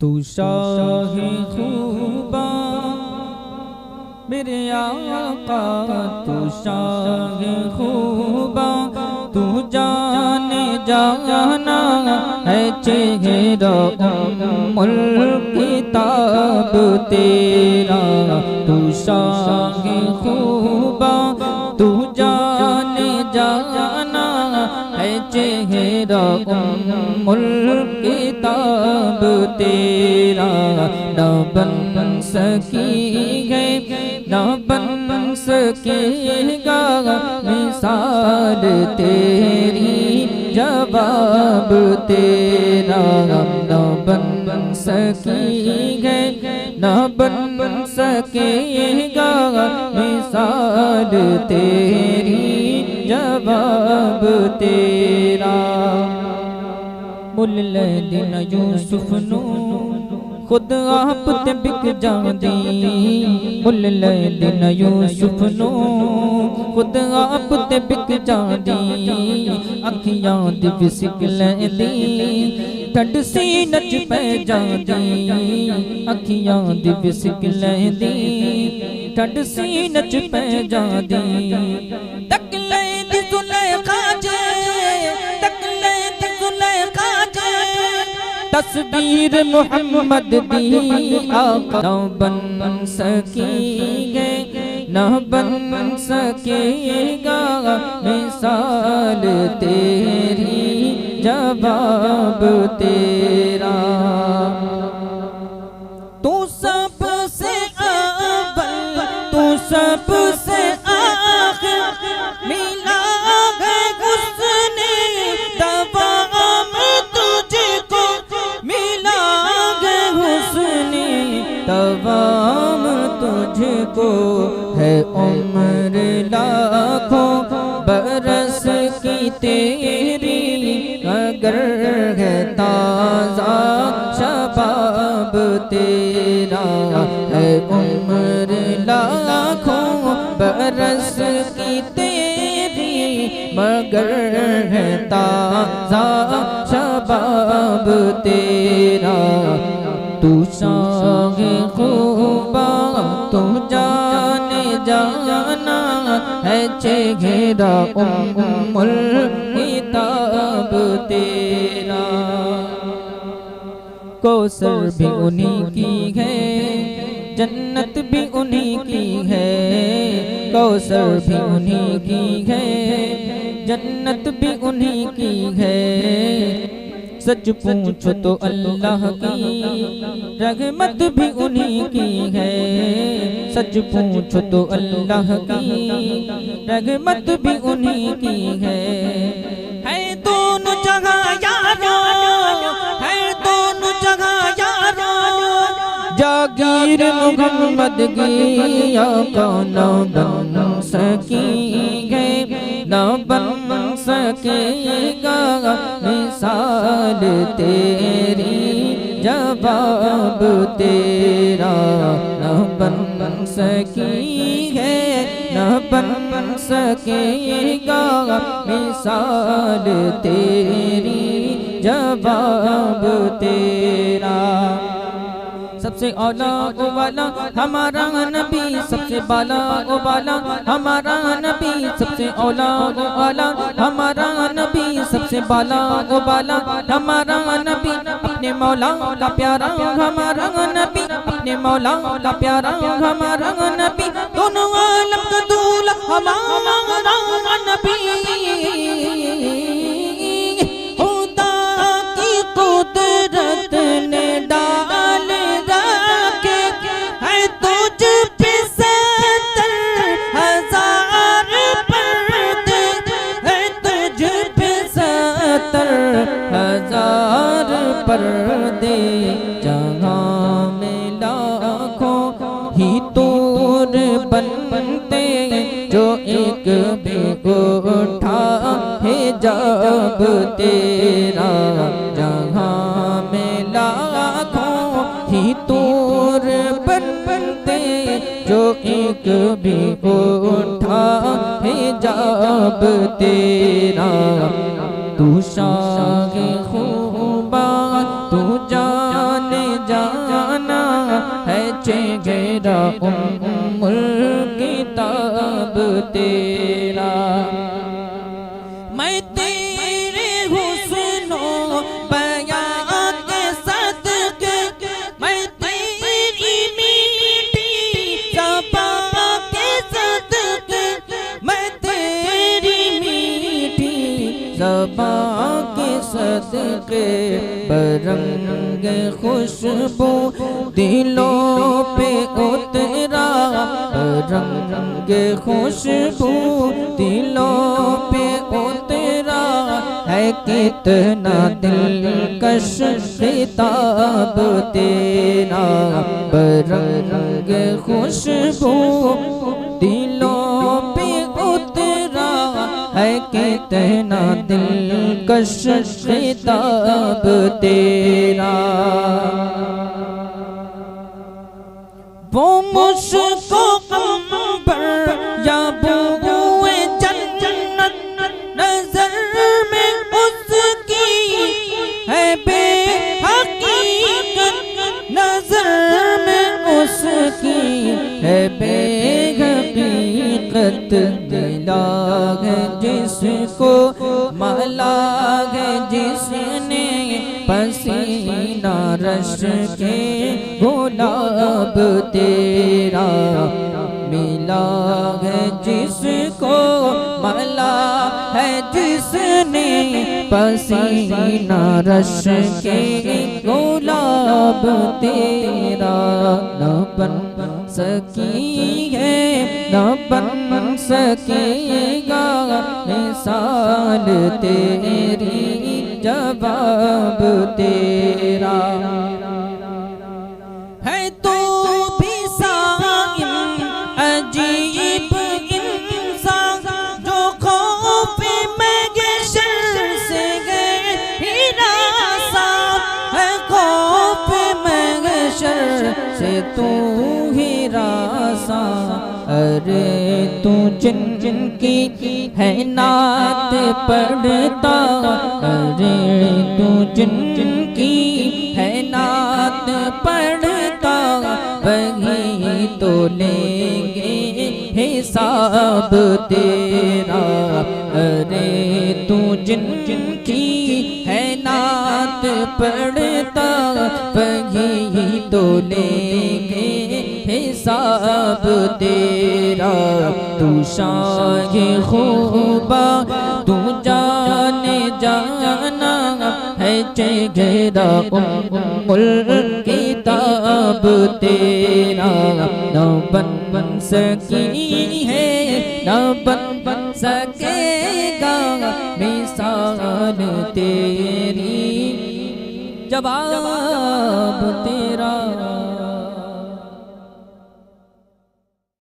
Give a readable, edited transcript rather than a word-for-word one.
तू शाहे खूबा मेरे आका, तू शाहे खूबा, तू जाने जाना है चेहरा उम्मुल किताब तेरा। तू शाहे खूबा, तू जाने जाना है चेहरा उम्मुल किताब तेरा। न बन सकी है न बन सकेगा मिसाल तेरी, जवाब तेरा। न बन सकी है न बन सकेगा मिसाल तेरी, जवाब तेरा। मुल्लदीन यूसुफ नू खुद आप ते बिक जांदी, मुल्लदीन यूसुफ नू खुद आप ते बिक जांदी। अखियां दी विसिक लैंदी ठंड सी नच पै जांदी, अखियां दी विसिक लैंदी ठंड सी नच पै जांदी। तक लैंदी सुलेखा जे, तक लैंदी सुलेखा जे, तस्वीर मोहम्मद दी आका। न बन सकेगा न बन सकेगा मिसाल तेरी, जवाब तेरा। तू सबसे अव्वल, तू सबसे आखिर, मिला है उसने तमाम तुझको, मिला है उसने तमाम तुझको। है उम्र लाखों बरस की तेरी, अगर है ताज़ा शबाब तेरा। है उम्र लाखों बरस की तेरी, मगर है ताज़ा शबाब तेरा। तू शाहे खूबा, तू जाने जाना है चेहरा उम्मुल किताब तेरा। कौसर भी उन्हीं की है, जन्नत भी उन्हीं की है। कौसर भी उन्हीं की है, जन्नत भी उन्हीं की है। सच पूछो तो अल्लाह की रहमत भी उन्हीं की है। सच पूछो तो अल्लाह की रहमत भी उन्हीं की है। दोनों जगह यारो, है दोनों जगह यारो, जागीर मोहम्मद की आका। न बन सकी है न बन सकेगा मिसाल तेरी, जवाब तेरा। न बन सकी है न बन सकेगा मिसाल तेरी, जवाब तेरा। सबसे औला ओ वाला हमारा नबी, सबसे बाला ओ बाला हमारा नबी। सबसे औला ओ वाला हमारा नबी, सबसे बाला ओ बाला हमारा नबी। अपने मौला का प्यारा हमारा नबी, अपने मौला का प्यारा हमारा नबी। दोनों आलम का दूल्हा हमारा नबी। खुदा की कुदरत ने डाल रखे है तुझ पे 70,000 पर्दे, है तुझ पे 70,000 पर्दे। जहाँ में लाखों ही तोर बनते, जो एक भी उठा है जब तेरा। जहाँ में लाखों ही तोर बनते, जो एक भी उठा है जब तेरा। तू शाहे खूबा, तू जाने जाना है चेहरा उम्मुल किताब तेरा। मैं तेरे हुस्नो बयां के सदके, मैं तेरी मीठी ज़बां के सदके, मैं तेरी मीठी ज़बां के सदके बरंग खुशबू दिलों पे उतरा, रंग खुशबू दिलों पे उतरा है कितना दिलकश खिताब तेरा। रंग खुशबू दिलों पे उतरा है कितना दिलकश खिताब तेरा। वो मुझको अंबर या बूए जन्नत नजर में उसकी है बेहकीकत, नजर में उसकी है बेहकीकत। मिला है जिसको मला है जिसने पसीना रश के गुलाब तेरा। मिला है जिसको मला है जिसने पसीना रश के गुलाब तेरा। न बन सकी है न बन सकेगा मिसाल तेरी जवाब तेरा। है तो भी साइम अजीब इंसान जो खौफ महशर से गए हिरासा, है खौफ महशर से तू हिरासा। अरे तू जिन जिनकी है नात पढ़ता, अरे तू जिन जिनकी है नात पढ़ता वही तो लेंगे हिसाब तेरा। अरे तू जिन जिनकी है नात पढ़ता वही तो लेंगे हिसाब तेरा। तू शाह खूबा तू जाने जाना है चेहरा उम्मुल किताब तेरा। न बन सकी है न बन सकेगा मिसाल तेरी जवाब तेरा।